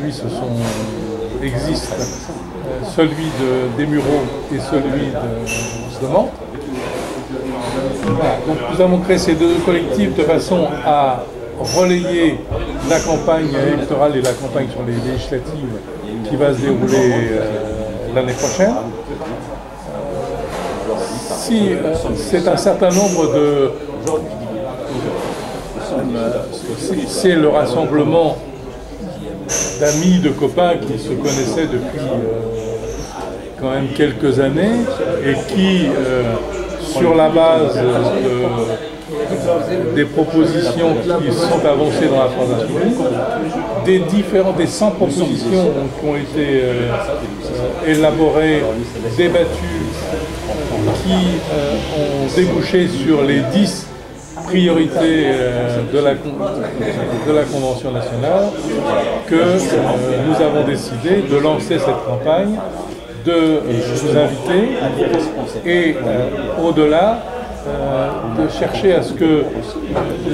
aujourd'hui existe celui des Mureaux et celui de Mantes. Voilà. Donc nous avons créé ces deux collectifs de façon à relayer la campagne électorale et la campagne sur les législatives qui va se dérouler l'année prochaine. Si c'est un certain nombre de... c'est le rassemblement d'amis, de copains qui se connaissaient depuis quand même quelques années et qui, sur la base des propositions qui sont avancées dans la France insoumise, des 100 propositions qui ont été élaborées, débattues, qui ont débouché sur les 10 priorités de la Convention nationale, que nous avons décidé de lancer cette campagne, de vous inviter et au-delà de chercher à ce que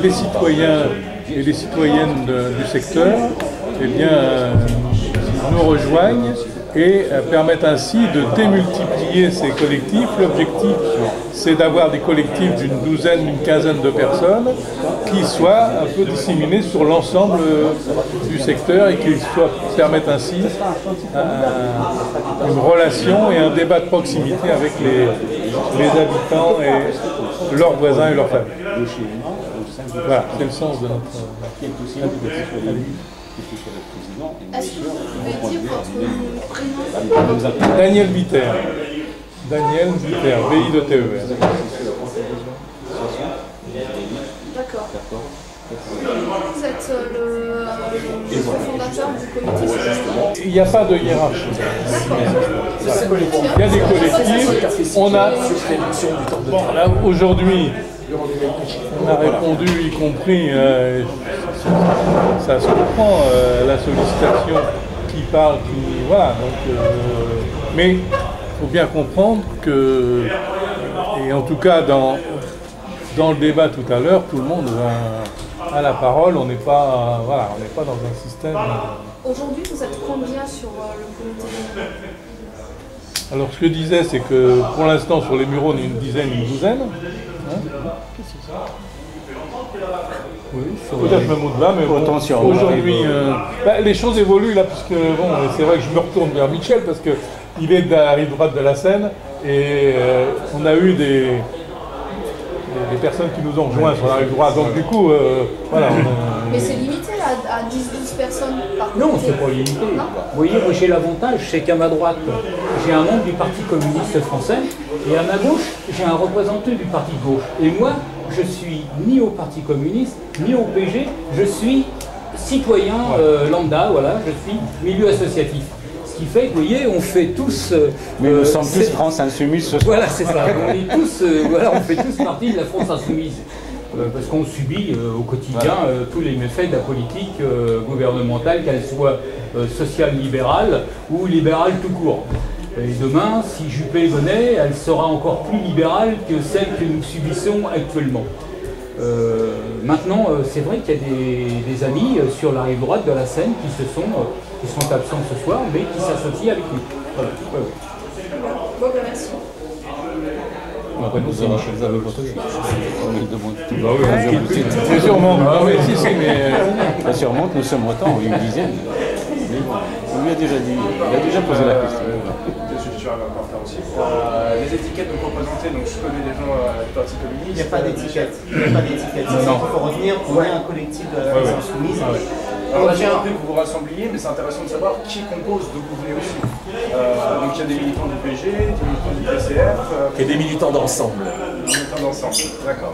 les citoyens et les citoyennes du secteur nous rejoignent et permettent ainsi de démultiplier ces collectifs. L'objectif, c'est d'avoir des collectifs d'une douzaine, d'une quinzaine de personnes qui soient un peu disséminés sur l'ensemble du secteur et qui permettent ainsi une relation et un débat de proximité avec les habitants et leurs voisins et leurs familles. Voilà, c'est le sens de notre... Est-ce que vous pouvez dire votre prénom? Daniel Viter. Daniel Viter, VI-TER. D'accord. Vous êtes le fondateur du comité social? Il n'y a pas de hiérarchie. Il y a des collectifs. On a... Bon, là, aujourd'hui, on a répondu, y compris... ça se comprend, la sollicitation qui parle, voilà, donc, mais il faut bien comprendre que, et en tout cas dans le débat tout à l'heure, tout le monde a la parole, on n'est pas, voilà, on n'est pas dans un système... Aujourd'hui, vous êtes combien sur le comité des Mureaux? Alors ce que je disais, c'est que pour l'instant sur les Mureaux, on est une dizaine, une douzaine. Hein, oui, peut-être même au-delà, mais bon, aujourd'hui, les choses évoluent là, puisque bon, c'est vrai que je me retourne vers Michel, parce qu'il est de la rive droite de la Seine, et on a eu des personnes qui nous ont rejoints sur la rive droite, donc du coup, voilà. Mais c'est limité à 10-12 personnes par comité? Non, c'est pas limité. Non, vous voyez, moi j'ai l'avantage, c'est qu'à ma droite, j'ai un membre du Parti communiste français, et à ma gauche, j'ai un représentant du Parti de gauche. Et moi, je suis ni au Parti communiste, ni au PG, je suis citoyen lambda, voilà, je suis milieu associatif. Ce qui fait que, vous voyez, on fait tous... mais nous sommes tous France Insoumise ce soir. Voilà, c'est ça. On est tous, voilà, on fait tous partie de la France Insoumise. Parce qu'on subit au quotidien tous les méfaits de la politique gouvernementale, qu'elle soit sociale-libérale ou libérale tout court. Et demain, si Juppé venait, elle sera encore plus libérale que celle que nous subissons actuellement. Maintenant, c'est vrai qu'il y a des amis sur la rive droite de la Seine qui sont absents ce soir, mais qui s'associent avec nous. Voilà. Bon, merci. Après, nous sommes chez le portugais. C'est sûrement. Mais sûrement que nous sommes autant, une dizaine. On lui a déjà posé la question. Je suis important aussi. Les étiquettes que vous représentez, donc je connais des gens du Parti communiste. Il n'y a pas d'étiquette. Il faut retenir qu'on est un collectif de la France insoumise. Alors là, j'ai compris que vous vous rassembliez, mais c'est intéressant de savoir qui compose, d'où vous venez aussi. Donc il y a des militants du PG, des militants du PCF. Et des militants d'ensemble. Des militants d'ensemble, d'accord.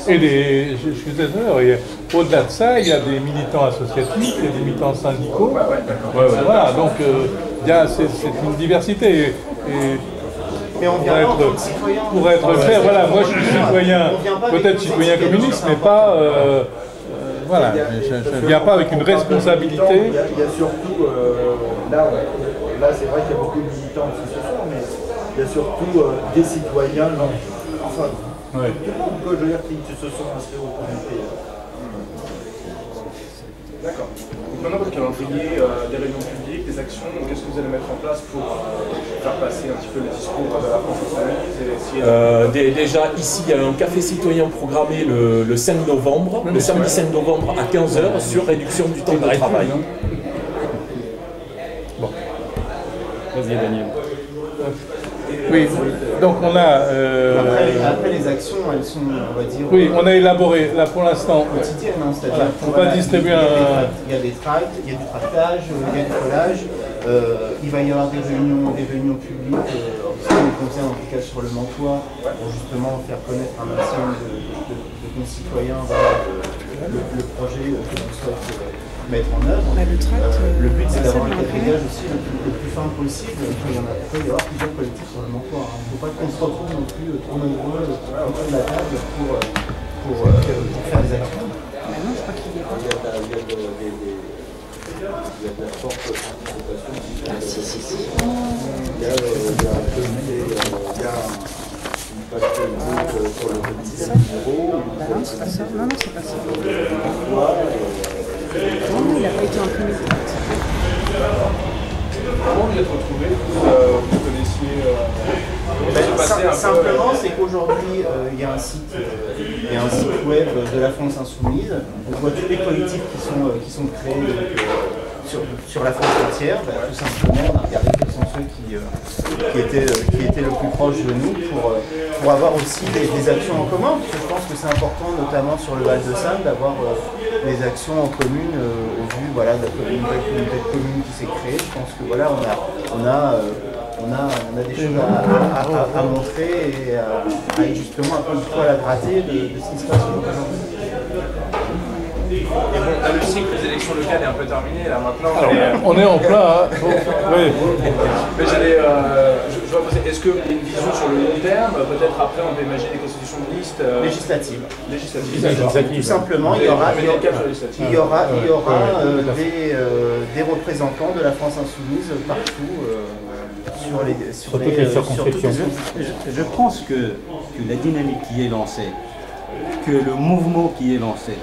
Et je suis désolé, au-delà de ça, il y a des militants associatifs, il y a des militants syndicaux. Voilà, donc c'est une diversité. Mais on vient pour être clair, voilà, moi je suis citoyen, peut-être citoyen communiste, mais pas... voilà, je ne viens pas avec une responsabilité. Il y a surtout, là c'est vrai qu'il y a beaucoup de militants aussi ce soir, mais il y a surtout des citoyens, enfin, tout le monde, je veux dire, qui se sont inscrits au comité. D'accord. Donc maintenant, votre calendrier, des réunions publiques, des actions, qu'est-ce que vous allez mettre en place pour faire passer un petit peu le discours de la France insoumise? Déjà, ici, il y a un café citoyen programmé le 5 novembre, le samedi 5 novembre à 15h sur réduction du temps de travail. Bon. Vas-y, Daniel. Oui, donc on a... Après, les actions, elles sont, on va dire... Oui, on a élaboré, là pour l'instant... quotidiennes, hein, c'est-à-dire on va distribuer il y a des tracts, il y a du tractage, il y a du collage, il va y avoir des réunions publiques, en ce qui nous concerne en tout cas sur le Mantois, pour justement faire connaître un maximum de concitoyens le projet que l'on souhaite mettre en œuvre. Le but c'est d'avoir un quadrillage aussi le plus fin possible. Il y a avoir plusieurs collectifs sur le Mantois. Il ne faut pas qu'on se retrouve non plus trop nombreux autour de la table pour faire des actions. Maintenant, je crois qu'il y a pas. Il y a de la forte participation. Ah, si. Il y a une page Facebook sur le petit numéro. Non, c'est pas ça. Non, c'est pas ça. Non, il n'a pas été imprimé. Comment vous êtes retrouvés? Vous connaissiez simplement, c'est qu'aujourd'hui, il y a un site web de la France Insoumise. On voit tous les collectifs qui sont créés sur la France entière. Tout simplement, on a regardé quels sont ceux qui étaient le plus proches de nous pour avoir aussi des actions en commun. Parce que je pense que c'est important, notamment sur le Val-de-Saône, d'avoir des actions en commune au vu de la communauté de communes qui s'est créée. Je pense que voilà, on a des choses à montrer et à justement un peu de poil à gratter de ce qui se passe aujourd'hui. Et bon, là, le cycle des élections locales est un peu terminé là maintenant. Alors, on est en plein. Oui. Mais je dois poser, est-ce qu'il y a une vision sur le long terme? Peut-être après on peut imaginer des constitutions de listes législatives. Législatives. Tout simplement, il y aura des représentants de la France Insoumise partout sur toutes les circonscriptions. Je pense que la dynamique qui est lancée, que le mouvement qui est lancé,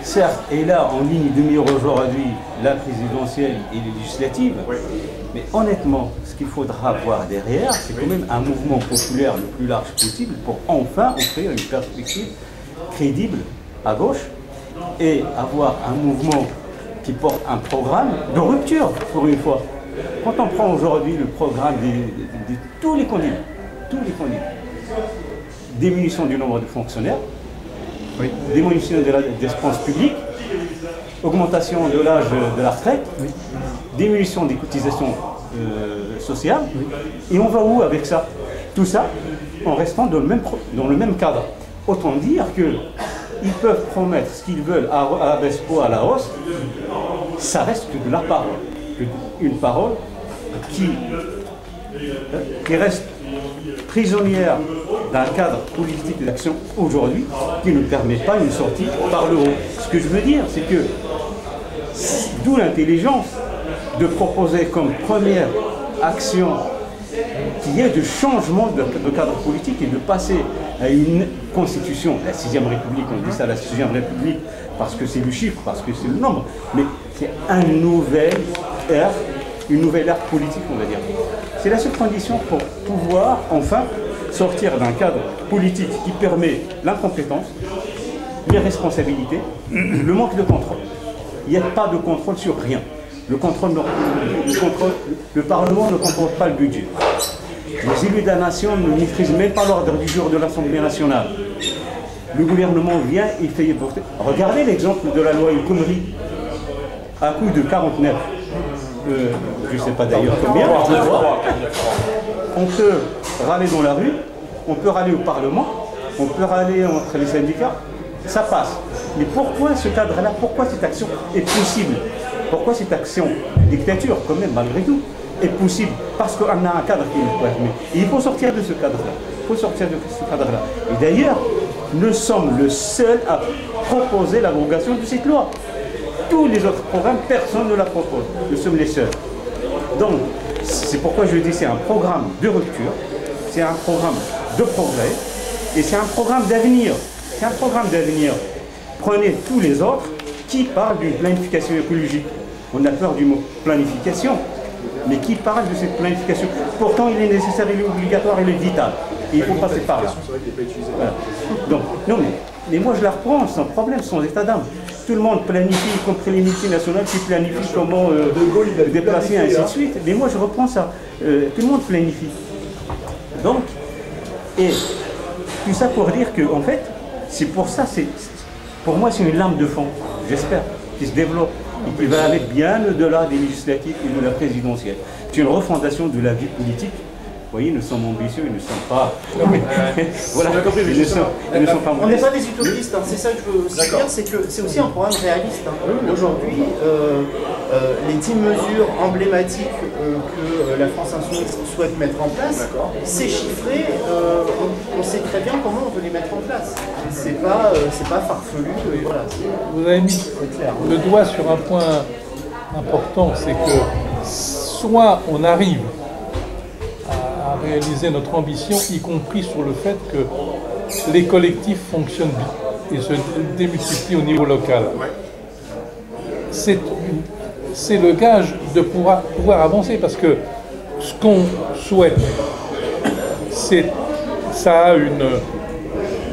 certes, est là en ligne de mire aujourd'hui la présidentielle et les législatives, mais honnêtement, ce qu'il faudra voir derrière, c'est quand même un mouvement populaire le plus large possible pour enfin offrir une perspective crédible à gauche et avoir un mouvement qui porte un programme de rupture, pour une fois. Quand on prend aujourd'hui le programme de tous les candidats, diminution du nombre de fonctionnaires, diminution de la dépense publique, augmentation de l'âge de la retraite, diminution des cotisations sociales, et on va où avec ça? Tout ça en restant dans le même cadre. Autant dire qu'ils peuvent promettre ce qu'ils veulent à la baisse ou à la hausse, ça reste que de la parole. Une parole qui reste prisonnière d'un cadre politique d'action aujourd'hui qui ne permet pas une sortie par le haut. Ce que je veux dire, c'est que d'où l'intelligence de proposer comme première action qu'il y ait de changement de cadre politique et de passer à une constitution, la 6e République, on dit ça la 6e République parce que c'est le chiffre, parce que c'est le nombre, mais c'est une nouvelle ère politique, on va dire. C'est la seule condition pour pouvoir enfin sortir d'un cadre politique qui permet l'incompétence, les responsabilités, le manque de contrôle. Il n'y a pas de contrôle sur rien. Le Parlement ne contrôle pas le budget. Les élus de la nation ne maîtrisent même pas l'ordre du jour de l'Assemblée nationale. Le gouvernement vient et fait porter. Regardez l'exemple de la loi El Khomri, à coût de 49. Je ne sais pas d'ailleurs combien, on peut râler dans la rue, on peut râler au Parlement, on peut râler entre les syndicats, ça passe. Mais pourquoi ce cadre-là, pourquoi cette action est possible? Pourquoi cette action de dictature, quand même, malgré tout, est possible? Parce qu'on a un cadre qui nous permet. Et il faut sortir de ce cadre-là. Et d'ailleurs, nous sommes le seul à proposer l'abrogation de cette loi. Tous les autres programmes, personne ne la propose. Nous sommes les seuls. Donc, c'est pourquoi je dis que c'est un programme de rupture, c'est un programme de progrès, et c'est un programme d'avenir. C'est un programme d'avenir. Prenez tous les autres, qui parle d'une planification écologique? On a peur du mot planification, mais qui parle de cette planification? Pourtant, il est nécessaire, il est obligatoire, il est vital. Et il faut passer par là. Voilà. Donc, non, mais moi je la reprends sans problème, sans état d'âme. Tout le monde planifie, y compris les multinationales qui planifient comment déplacer, ainsi de suite. Mais moi je reprends ça. Tout le monde planifie. Donc, et tout ça pour dire que, en fait, c'est pour ça, pour moi c'est une lame de fond, j'espère, qui se développe et qui va aller bien au-delà des législatives et de la présidentielle. C'est une refondation de la vie politique. Vous voyez, nous sommes ambitieux, nous ne sommes pas... voilà, ils ne sont pas... On n'est pas des utopistes, hein. C'est ça que je veux aussi dire, c'est que c'est aussi un programme réaliste. Hein. Aujourd'hui, les 10 mesures emblématiques que la France Insoumise souhaite mettre en place, c'est chiffré, on sait très bien comment on veut les mettre en place. C'est pas farfelu, voilà. Vous avez mis le doigt sur un point important, c'est que soit on arrive à réaliser notre ambition, y compris sur le fait que les collectifs fonctionnent bien et se démultiplient au niveau local. C'est le gage de pouvoir avancer, parce que ce qu'on souhaite, ça a une...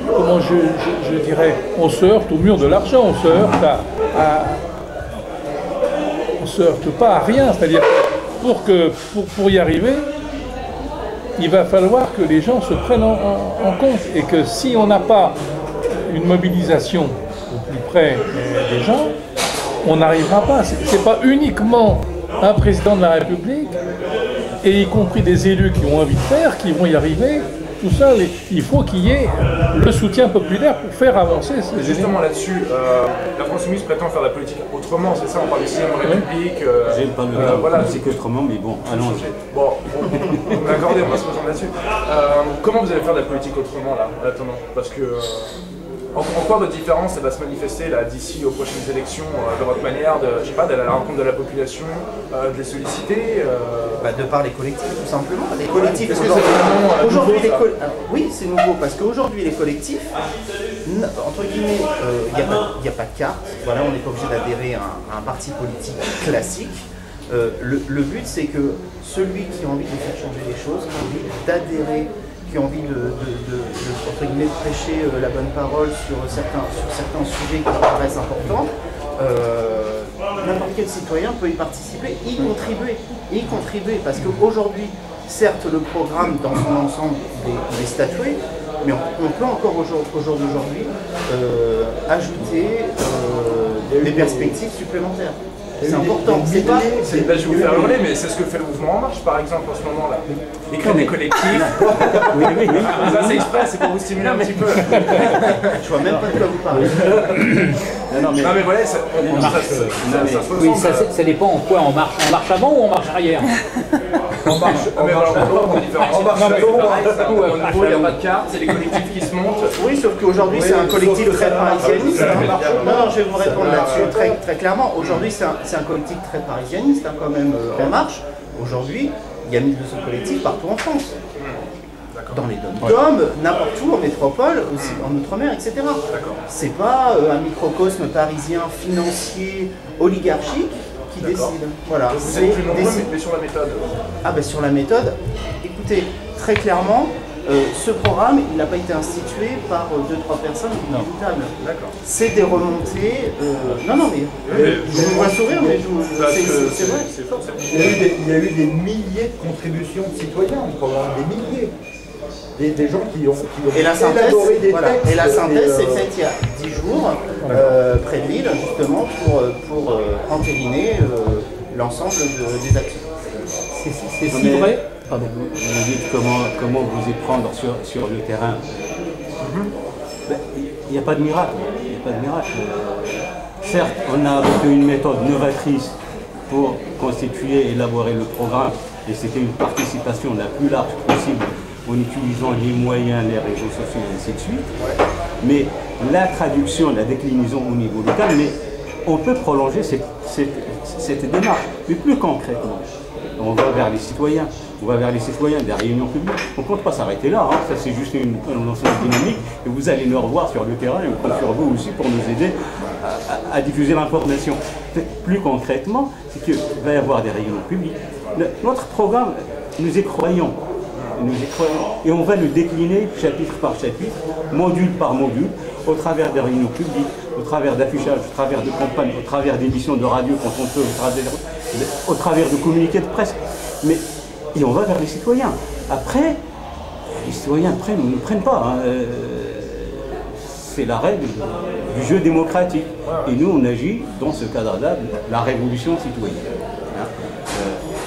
Comment je dirais, on se heurte au mur de l'argent, on se heurte on se heurte pas à rien, c'est-à-dire pour y arriver, il va falloir que les gens se prennent en compte, et que si on n'a pas une mobilisation au plus près des gens, on n'arrivera pas. C'est pas uniquement un président de la République, et y compris des élus qui ont envie de faire, qui vont y arriver. Tout ça, il faut qu'il y ait le soutien populaire pour faire avancer ces éléments. Justement là-dessus, la France Insoumise prétend faire de la politique autrement, c'est ça? On parle de 6ème République. J'aime pas le dire voilà, c'est autrement, mais bon, allons-y. Bon, on a accordé, on va se rejoindre là-dessus. Comment vous allez faire de la politique autrement là, maintenant? Parce que en quoi votre différence elle va se manifester là d'ici aux prochaines élections, de votre manière de, je sais pas, d'aller à la rencontre de la population, de les solliciter de par les collectifs, tout simplement. Les collectifs, est-ce que c'est aujourd'hui, oui, c'est nouveau, parce qu'aujourd'hui les collectifs, entre guillemets, il n'y a pas de carte. Voilà, on n'est pas obligé d'adhérer à un parti politique classique. Le but, c'est que celui qui a envie de faire changer les choses, qui a envie d'adhérer, qui a envie entre guillemets, de prêcher la bonne parole sur certains sujets qui paraissent importants, n'importe quel citoyen peut y participer, y contribuer, parce qu'aujourd'hui, certes, le programme dans son ensemble est statué, mais on peut encore au jour d'aujourd'hui ajouter des perspectives supplémentaires. C'est important. C'est pas. Je vais vous faire hurler, mais c'est ce que fait le mouvement En Marche, par exemple, en ce moment-là. Il crée des collectifs. Oui. Ça, c'est exprès, c'est pour vous stimuler un petit peu. Je vois même pas de quoi vous parlez. Non, mais voilà, ça dépend en quoi on marche. On marche avant ou on marche arrière? On marche. Mais alors, on marche au niveau, il n'y a pas de carte, c'est les collectifs qui se montent. Oui, sauf qu'aujourd'hui, c'est un collectif très parisianiste. Non, je vais vous répondre là-dessus très clairement. Aujourd'hui, c'est un collectif très parisianiste, quand même, En Marche. Aujourd'hui, il y a 1200 collectifs partout en France. Dans les dom-toms, n'importe où, en métropole, aussi en Outre-mer, etc. C'est pas un microcosme parisien financier, oligarchique qui décide. Voilà. Vous êtes plus nombreux, mais sur la méthode. Ah ben sur la méthode, écoutez, très clairement, ce programme, il n'a pas été institué par 2-3 personnes inéluctables. D'accord. C'est des remontées. Non, mais je vous vois sourire, mais c'est vrai. Il y a eu des milliers de contributions de citoyens au programme, des milliers. Des gens qui ont et la synthèse, élaboré des textes. Et la synthèse s'est faite il y a 10 jours, près de Lille, justement, pour entériner l'ensemble des actions. C'est si vrai. Pardon. Vous me dites comment vous y prendre sur le terrain. Il n'y a pas de miracle. Certes, on a adopté une méthode novatrice pour constituer et élaborer le programme, et c'était une participation la plus large possible en utilisant les moyens, les réseaux sociaux et ainsi de suite. Mais la traduction, la déclinaison au niveau local, mais on peut prolonger cette démarche, mais plus concrètement. on va vers les citoyens. On va vers les citoyens, des réunions publiques. On ne compte pas s'arrêter là, hein. Ça c'est juste une dynamique. Et vous allez nous revoir sur le terrain et on compte sur vous aussi pour nous aider à diffuser l'information. Plus concrètement, c'est qu'il va y avoir des réunions publiques. Notre programme, nous y croyons. Et on va le décliner chapitre par chapitre, module par module, au travers des réunions publiques, au travers d'affichages, au travers de campagnes, au travers d'émissions de radio quand on peut, au travers de communiqués de presse. Et on va vers les citoyens. Après, les citoyens prennent ou ne prennent pas. Hein. C'est la règle du jeu démocratique. Et nous, on agit dans ce cadre-là de la révolution citoyenne, hein,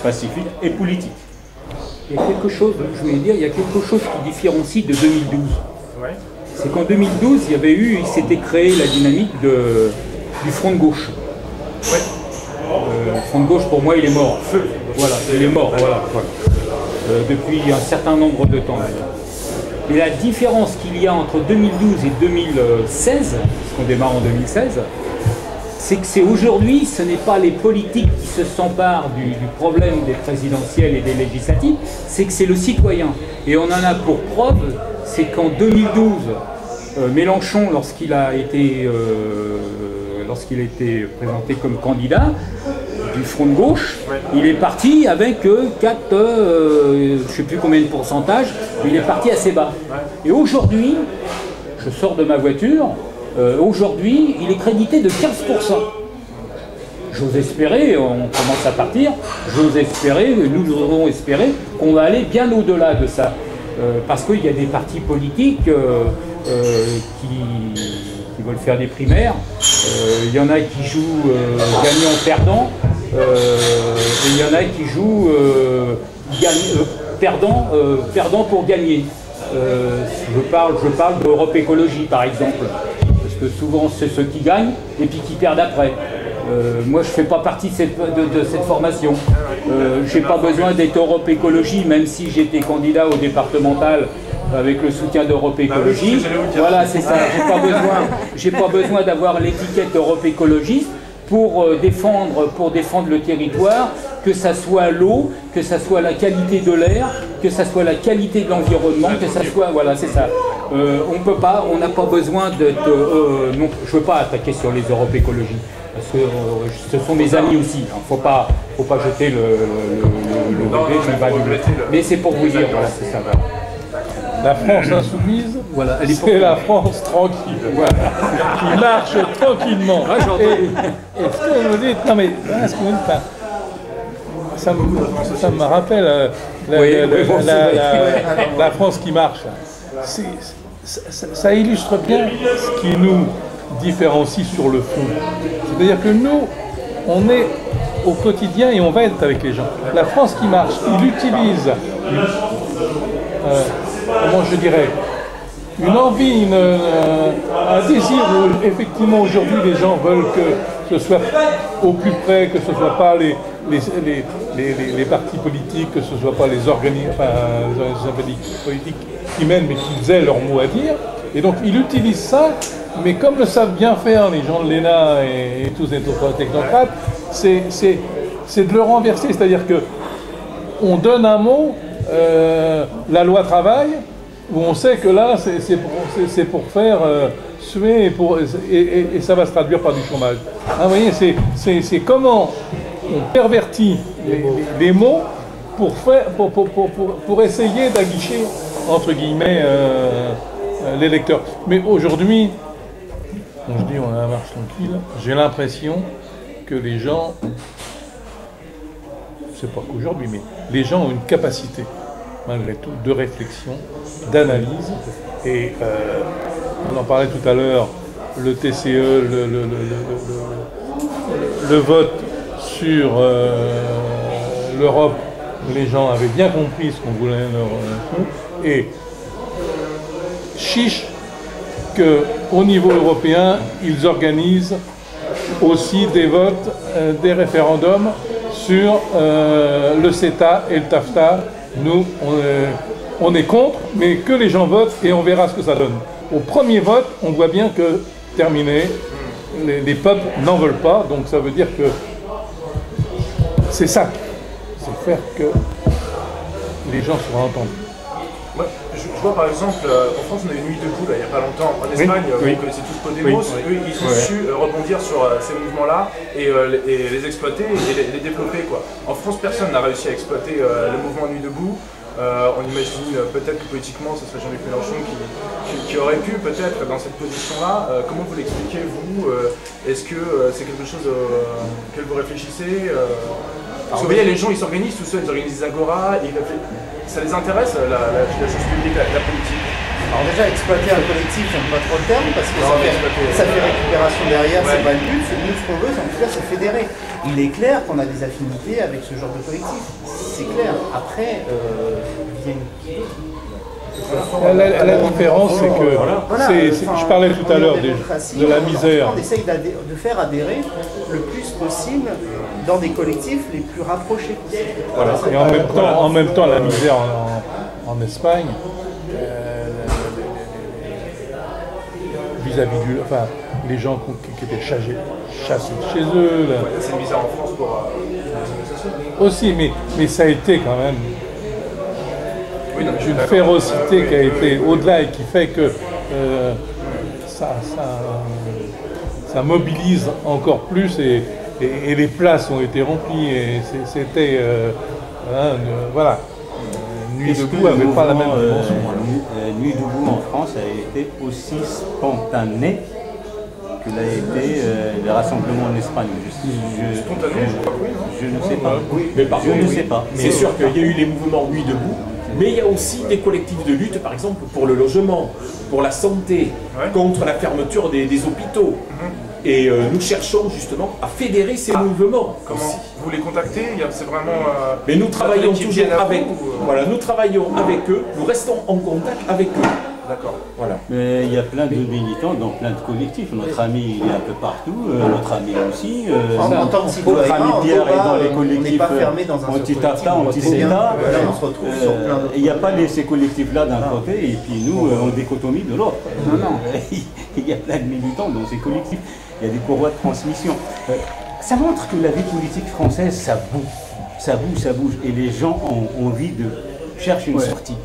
pacifique et politique. Il y a quelque chose, je voulais dire, il y a quelque chose qui différencie de 2012. Ouais. C'est qu'en 2012, il s'était créé la dynamique du front de gauche. Ouais. Le front de gauche, pour moi, il est mort. Voilà, il est mort, voilà. Depuis un certain nombre de temps. Mais la différence qu'il y a entre 2012 et 2016, parce qu'on démarre en 2016, c'est que aujourd'hui, ce n'est pas les politiques qui se s'emparent du problème des présidentielles et des législatives, c'est que c'est le citoyen. Et on en a pour preuve, c'est qu'en 2012, Mélenchon, lorsqu'il a été présenté comme candidat du Front de gauche, il est parti avec 4, je ne sais plus combien de pourcentage, mais il est parti assez bas. Et aujourd'hui, je sors de ma voiture, aujourd'hui, il est crédité de 15%. J'ose espérer, on commence à partir, j'ose espérer, nous aurons espéré qu'on va aller bien au-delà de ça. Parce qu'il y a des partis politiques qui veulent faire des primaires. Il y en a qui jouent gagnant-perdant, et il y en a qui jouent perdant pour gagner. Je parle d'Europe Écologie, par exemple. Parce que souvent, c'est ceux qui gagnent et puis qui perdent après. Moi, je ne fais pas partie de cette formation. Je n'ai pas besoin d'être Europe Écologie, même si j'étais candidat au départemental avec le soutien d'Europe Écologie. Voilà, c'est ça. J'ai pas besoin d'avoir l'étiquette Europe Écologiste pour défendre le territoire, que ça soit l'eau, que ça soit la qualité de l'air, que ça soit la qualité de l'environnement, que ça soit... Voilà, c'est ça. On peut pas, on n'a pas besoin d'être... non, je ne veux pas attaquer sur les Europe Écologie, parce que ce sont mes amis aussi. Hein. Faut pas jeter le bébé. Mais c'est pour vous dire, voilà, c'est ça. La France insoumise, voilà, c'est la France tranquille, voilà, qui marche tranquillement. Ah, et ce que vous dites, non mais, ce que vous dites, ça me rappelle la France qui marche. Ça illustre bien ce qui nous différencie sur le fond. C'est-à-dire que nous, on est au quotidien et on va être avec les gens. La France qui marche, il utilise... comment je dirais, une envie, un désir où effectivement aujourd'hui les gens veulent que ce soit au plus près, que ce ne soit pas les partis politiques, que ce ne soit pas les organismes politiques qui mènent, mais qu'ils aient leur mot à dire. Et donc ils utilisent ça, mais comme le savent bien faire les gens de l'ENA et tous les autres technocrates, c'est de le renverser, c'est-à-dire qu'on donne un mot, la loi travail, où on sait que là, c'est pour faire suer et ça va se traduire par du chômage. Hein, vous voyez, c'est comment on pervertit les mots pour essayer d'aguicher, entre guillemets, l'électeur. Mais aujourd'hui, quand je dis on a la marche tranquille, j'ai l'impression que les gens, c'est pas qu'aujourd'hui, mais les gens ont une capacité, malgré tout, de réflexion, d'analyse. Et on en parlait tout à l'heure, le TCE, le vote sur l'Europe, les gens avaient bien compris ce qu'on voulait leur et chiche qu'au niveau européen, ils organisent aussi des votes, des référendums sur le CETA et le TAFTA. Nous, on est contre, mais que les gens votent et on verra ce que ça donne. Au premier vote, on voit bien que, terminé, les peuples n'en veulent pas, donc ça veut dire que c'est ça faire que les gens soient entendus. Moi, je vois par exemple, en France, on a eu une nuit debout là, il n'y a pas longtemps. En Espagne, vous connaissez tous Podemos, eux, ils ont su rebondir sur ces mouvements-là et les exploiter et les développer, quoi. En France, personne n'a réussi à exploiter le mouvement Nuit debout. On imagine peut-être que politiquement, ce serait Jean-Luc Mélenchon qui aurait pu peut-être dans cette position-là. Comment vous l'expliquez, vous? Est-ce que c'est quelque chose auquel vous réfléchissez? Parce que vous voyez, les gens, ils s'organisent tout seuls, ils organisent des agoras, ça les intéresse, la chose publique, la politique? Alors déjà, exploiter un collectif, j'aime pas trop le terme, parce que ça fait récupération derrière, c'est pas le but. Nous, ce qu'on veut, en tout cas, c'est fédérer. Il est clair qu'on a des affinités avec ce genre de collectif. C'est clair. Après, la différence, c'est que, je parlais tout à l'heure de la misère. On essaye de faire adhérer le plus possible dans des collectifs les plus rapprochés possible. Voilà. Et en même temps, la misère en Espagne, vis-à-vis du... Enfin, les gens qui étaient chassés de chez eux. C'est une misère en France pour... aussi, mais ça a été quand même une férocité qui a été au-delà et qui fait que ça mobilise encore plus et les places ont été remplies et c'était voilà. Nuit debout n'avait pas la même dimension. Nuit debout en France a été aussi spontané que l'a été le rassemblement en Espagne. Je ne sais pas. Je ne sais pas. C'est sûr qu'il y a eu les mouvements Nuit debout, mais il y a aussi des collectifs de lutte, par exemple pour le logement, pour la santé, contre la fermeture des hôpitaux. Et nous cherchons justement à fédérer ces mouvements. Comment vous les contactez? C'est vraiment... Mais nous travaillons toujours avec eux. Voilà, nous travaillons avec eux, nous restons en contact avec eux. D'accord. Voilà. Mais il y a plein de militants dans plein de collectifs. Notre ami il est un peu partout, notre ami aussi. En tant que citoyen, notre ami Pierre est dans les collectifs anti-Tata, anti-CETA. Il n'y a pas ces collectifs-là d'un côté et puis nous en dichotomie de l'autre. Non. Il y a plein de militants dans ces collectifs. Il y a des courroies de transmission. Ça montre que la vie politique française, ça bouge. Ça bouge. Et les gens ont envie de chercher une sortie.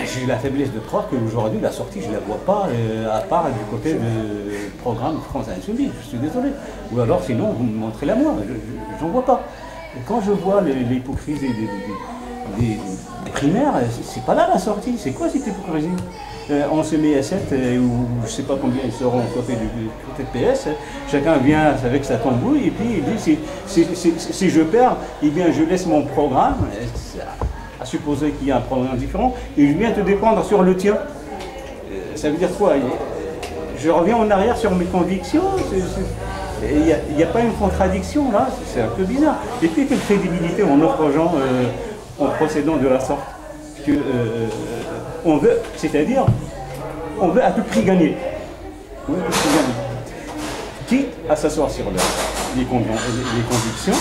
J'ai la faiblesse de croire qu'aujourd'hui, la sortie, je ne la vois pas, à part du côté du programme France Insoumise. Je suis désolé. Ou alors, sinon, vous me montrez la moi. Je n'en vois pas. Et quand je vois l'hypocrisie des primaires, c'est pas là la sortie. C'est quoi cette hypocrisie? On se met à 7, ou je ne sais pas combien ils seront côté de PS. Chacun vient avec sa tambouille et puis il dit si je perds, eh bien je laisse mon programme. À supposer qu'il y a un programme différent, et je viens te dépendre sur le tien. Ça veut dire quoi? Je reviens en arrière sur mes convictions. Il n'y a pas une contradiction là, c'est un peu bizarre. Et puis quelle crédibilité on offre aux gens en procédant de la sorte que on veut, c'est-à-dire on veut à tout prix gagner. Quitte à s'asseoir sur les convictions,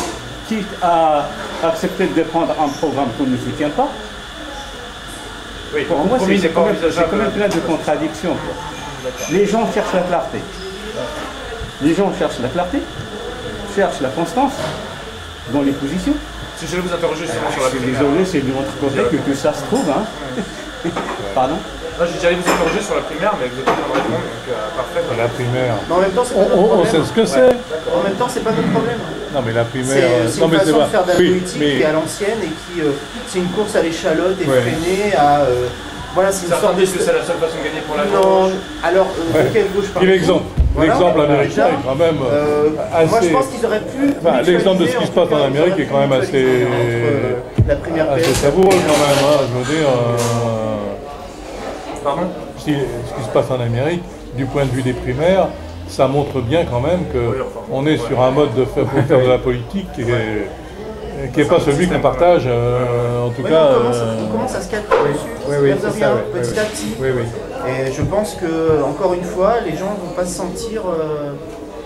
quitte à accepter de prendre un programme qu'on ne soutient pas. Oui, pour moi, c'est quand même plein de contradictions. Les gens cherchent la clarté. Les gens cherchent la clarté, cherchent la constance dans les positions. Si je vais vous interroger sur la primaire. Désolé, c'est de notre côté que ça se trouve. Hein. Pardon? J'allais vous interroger sur la primaire, mais vous êtes en train de répondre, donc parfait. La primaire. Mais en même temps, c'est pas notre problème. On sait ce que c'est. En même temps, c'est pas notre problème. Non, mais la primaire. C'est une façon de faire de la politique qui est à l'ancienne et qui. C'est une course à l'échalote effrénée à. Voilà, c'est une sorte de. Disent que c'est la seule façon de gagner pour la gauche. Non, alors, quelle gauche par exemple? L'exemple américain est quand même assez... Moi je pense qu'ils auraient pu... l'exemple de ce qui se passe en Amérique est quand même assez... La primaire assez savoureux quand même, hein, je veux dire... Pardon? Ce qui se passe en Amérique, du point de vue des primaires, ça montre bien quand même qu'on est sur un mode de faire de la politique qui n'est pas celui qu'on partage, en tout cas... On commence à se calmer dessus, petit à petit. Et je pense que, encore une fois, les gens ne vont pas se sentir...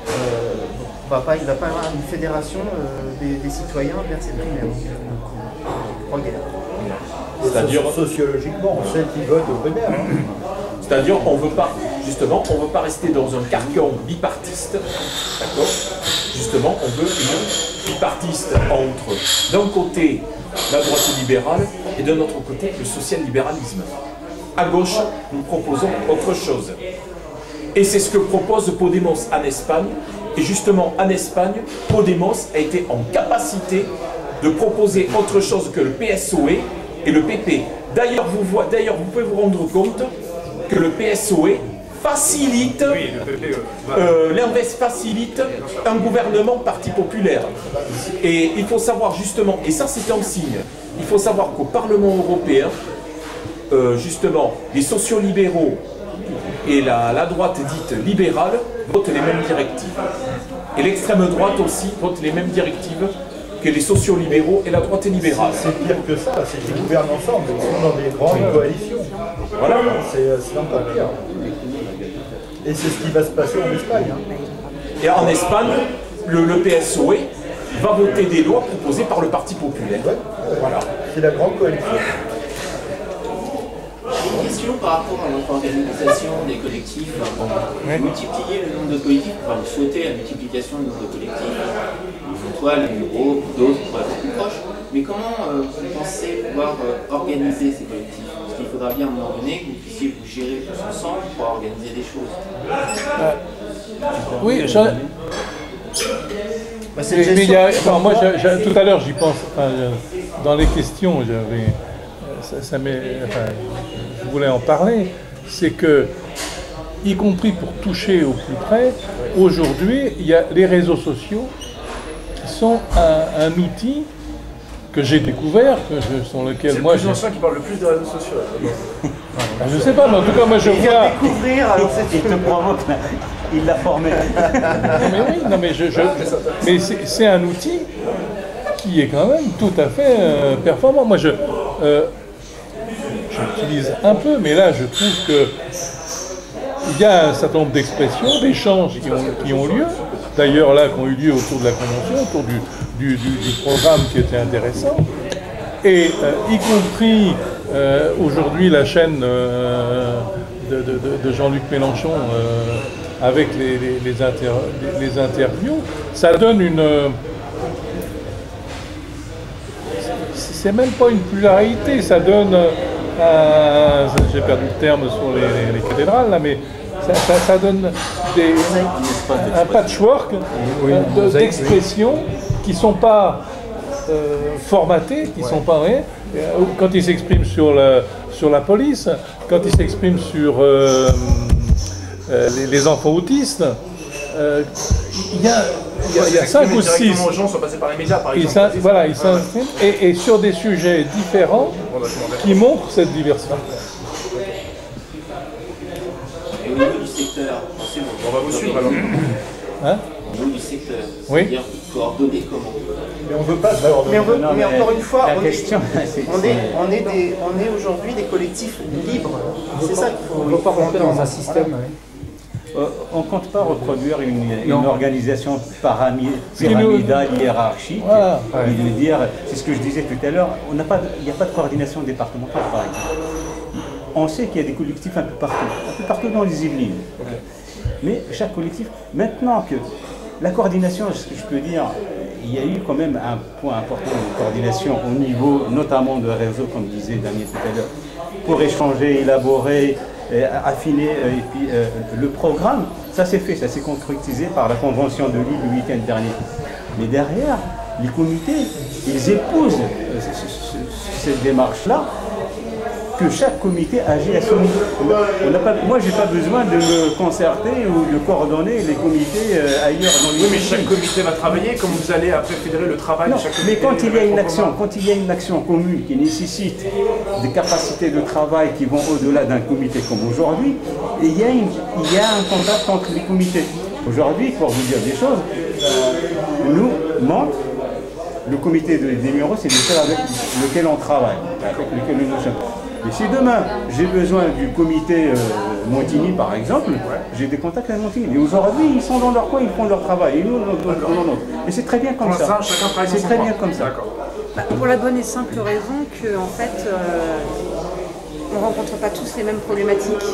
il va pas y avoir une fédération des citoyens vers ces primaires. Je crois C'est-à-dire sociologiquement, on sait qu'ils votent aux primaires. C'est-à-dire qu'on ne veut pas justement, on ne veut pas rester dans un carcan bipartiste, d'accord? Justement, on veut une bipartiste entre, d'un côté, la droite libérale et d'un autre côté, le social-libéralisme. À gauche, nous proposons autre chose. Et c'est ce que propose Podemos en Espagne. Et justement, en Espagne, Podemos a été en capacité de proposer autre chose que le PSOE et le PP. D'ailleurs, vous pouvez vous rendre compte que le PSOE facilite, l'inverse facilite un gouvernement parti populaire. Et il faut savoir justement, et ça c'est un signe, il faut savoir qu'au Parlement européen, justement, les sociolibéraux et la droite dite libérale votent les mêmes directives. Et l'extrême droite aussi vote les mêmes directives que les sociolibéraux et la droite libérale. C'est pire que ça, c'est qu'ils gouvernent ensemble, ils sont dans des grandes coalitions. Voilà. C'est encore pire. Et c'est ce qui va se passer en Espagne. Et en Espagne, le PSOE va voter des lois proposées par le Parti populaire. Ouais. Voilà. C'est la grande coalition. Une question par rapport à notre organisation des collectifs. Multiplier le nombre de collectifs, enfin vous souhaitez la multiplication du nombre de collectifs, toi, les bureaux, d'autres pour être plus proches, mais comment vous pensez pouvoir organiser ces collectifs? Parce qu'il faudra bien à un moment donné que vous puissiez vous gérer tous ensemble pour organiser des choses. Oui, moi, tout à l'heure, j'y pense. Dans les questions, je voulais en parler. C'est que, y compris pour toucher au plus près, aujourd'hui, il y a les réseaux sociaux qui sont un outil que j'ai découvert, sur lequel moi... C'est le plus ancien qui parle le plus des réseaux sociaux. Je sais pas, mais en tout cas, moi je vois... découvrir, alors il te provoque, il l'a formé. Mais c'est un outil qui est quand même tout à fait performant. Moi, j'utilise un peu, mais là, je trouve que il y a un certain nombre d'expressions, d'échanges qui ont lieu. D'ailleurs, là, qui ont eu lieu autour de la Convention, autour du programme qui était intéressant. Et y compris aujourd'hui la chaîne de Jean-Luc Mélenchon avec les interviews, ça donne une... c'est même pas une pluralité, ça donne... j'ai perdu le terme sur les cathédrales, là, mais ça donne un patchwork d'expressions qui ne sont pas formatées, qui ne sont pas... Quand ils s'expriment sur la police, quand ils s'expriment sur les enfants autistes, il y a 5 ou 6. Les gens sont passés par les médias, par exemple. Voilà, ils s'expriment, et sur des sujets différents qui montrent cette diversité. Et au niveau du secteur, on va vous suivre alors. Au niveau du secteur, c'est-à-dire coordonner comment? Mais on veut pas se coordonner. Mais encore une fois, on est aujourd'hui des collectifs libres. C'est ça qu'il faut. On ne veut pas rentrer dans un système. On ne compte pas reproduire une organisation pyramidale, hiérarchique. Voilà. C'est ce que je disais tout à l'heure, il n'y a pas de coordination départementale, par exemple. On sait qu'il y a des collectifs un peu partout dans les Yvelines. Okay. Mais chaque collectif, maintenant que la coordination, ce que je peux dire, il y a eu quand même un point important de coordination au niveau notamment de réseau, comme disait Damien tout à l'heure, pour échanger, élaborer, affiner le programme. Ça s'est fait, ça s'est concrétisé par la convention de Lille le week-end dernier. Mais derrière, les comités, ils épousent cette démarche-là, que chaque comité agit à son niveau. Moi, je n'ai pas besoin de me concerter ou de coordonner les comités ailleurs dans les... Oui, mais chaque comité va travailler, comme vous allez après fédérer le travail de chaque comité. Mais quand il y a une action commune qui nécessite des capacités de travail qui vont au-delà d'un comité comme aujourd'hui, il y a un contact entre les comités. Aujourd'hui, pour vous dire des choses, nous, membres, le comité des numéros, c'est le seul avec lequel on travaille, avec lequel nous sommes. Mais si demain, j'ai besoin du comité Montigny, par exemple, j'ai des contacts avec Montigny. Mais aujourd'hui, ils sont dans leur coin, ils font leur travail. Et nous, dans notre. Et c'est très bien comme ça. C'est très bien comme ça. Pour la bonne et simple raison qu'en fait, on ne rencontre pas tous les mêmes problématiques.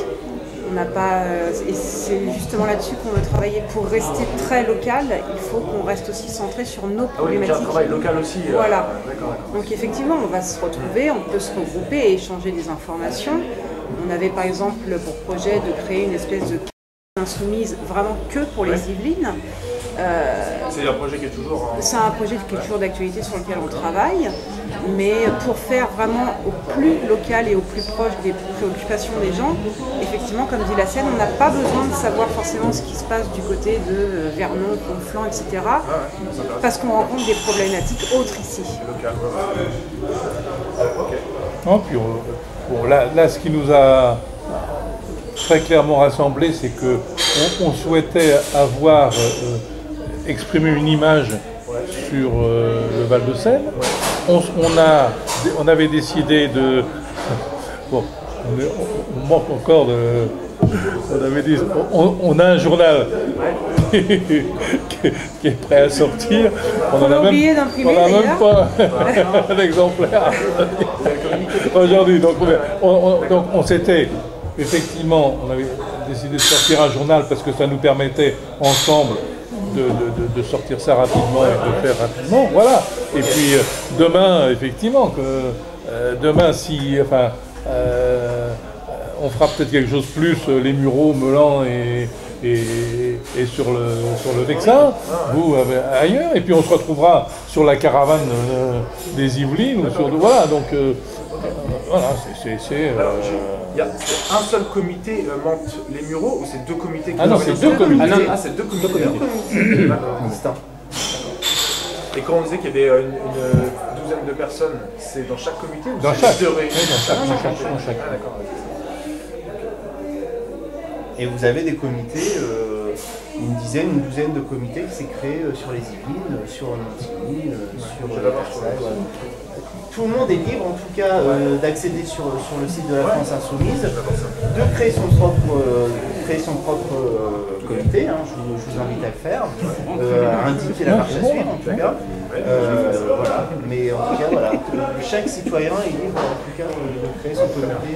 On n'a pas, et c'est justement là-dessus qu'on veut travailler. Pour rester très local, il faut qu'on reste aussi centré sur nos problématiques. Ah oui, donc il y a un travail local aussi. Voilà. D'accord. Donc effectivement, on va se retrouver, on peut se regrouper et échanger des informations. On avait par exemple pour projet de créer une espèce de insoumise vraiment que pour les Yvelines. C'est un projet qui est toujours... C'est un projet qui est toujours d'actualité sur lequel on travaille, mais pour faire vraiment au plus local et au plus proche des préoccupations des gens, effectivement, comme dit la scène, on n'a pas besoin de savoir forcément ce qui se passe du côté de Vernon, Conflans, etc. Parce qu'on rencontre des problématiques autres ici. Non, puis là, ce qui nous a très clairement rassemblés, c'est qu'on souhaitait avoir exprimé une image sur le Val-de-Seine. On avait décidé de... Bon, on manque encore de... On avait dit, on a un journal qui est prêt à sortir. On n'a même pas un exemplaire aujourd'hui. Donc on s'était... Effectivement, on avait décidé de sortir un journal parce que ça nous permettait ensemble de sortir ça rapidement et de le faire rapidement. Voilà. Et puis demain, effectivement, demain, si, enfin, on fera peut-être quelque chose plus, les Mureaux, Melan et sur le Vexin, vous ailleurs, et puis on se retrouvera sur la caravane des Yvelines ou sur voilà. Donc voilà, il y a un seul comité Mantes les Mureaux ou c'est deux comités qui non, c'est deux comités. C'est deux comités. D'accord. Et quand on disait qu'il y avait une douzaine de personnes, c'est dans chaque comité ou dans chaque. Oui, dans chaque. Ah, d'accord. Et vous avez des comités, une douzaine de comités qui s'est créé sur les Yvelines, sur Montigny, sur Versailles. Voilà. Tout le monde est libre, en tout cas, d'accéder sur le site de la France Insoumise, de créer son propre comité. Hein, je vous invite à le faire, à indiquer la marche à suivre, en tout cas. Voilà. Mais en tout cas, voilà, chaque citoyen est libre, en tout cas, de créer son comité.